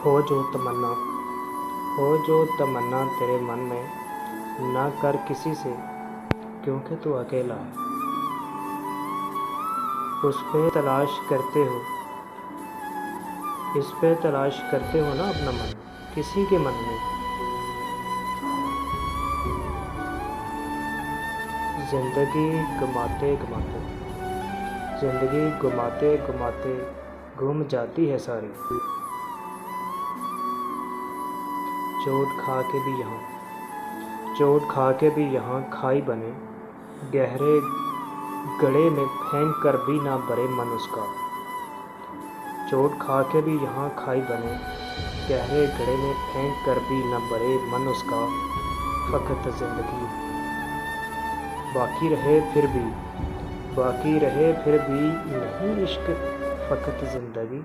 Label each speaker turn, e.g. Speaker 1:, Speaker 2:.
Speaker 1: हो जो तमन्ना तेरे मन में, ना कर किसी से, क्योंकि तू अकेला है। इस पे तलाश करते हो ना अपना मन, किसी के मन में। जिंदगी घुमाते घुमाते घूम जाती है सारी। चोट खा के भी यहाँ खाई बने, गहरे गड़े में फेंक कर भी ना भरे मन उसका। चोट खा के भी यहाँ खाई बने, गहरे गड़े में फेंक कर भी न भरे मन उसका। फ़कत ज़िंदगी बाकी रहे फिर भी नहीं इश्क, फ़कत ज़िंदगी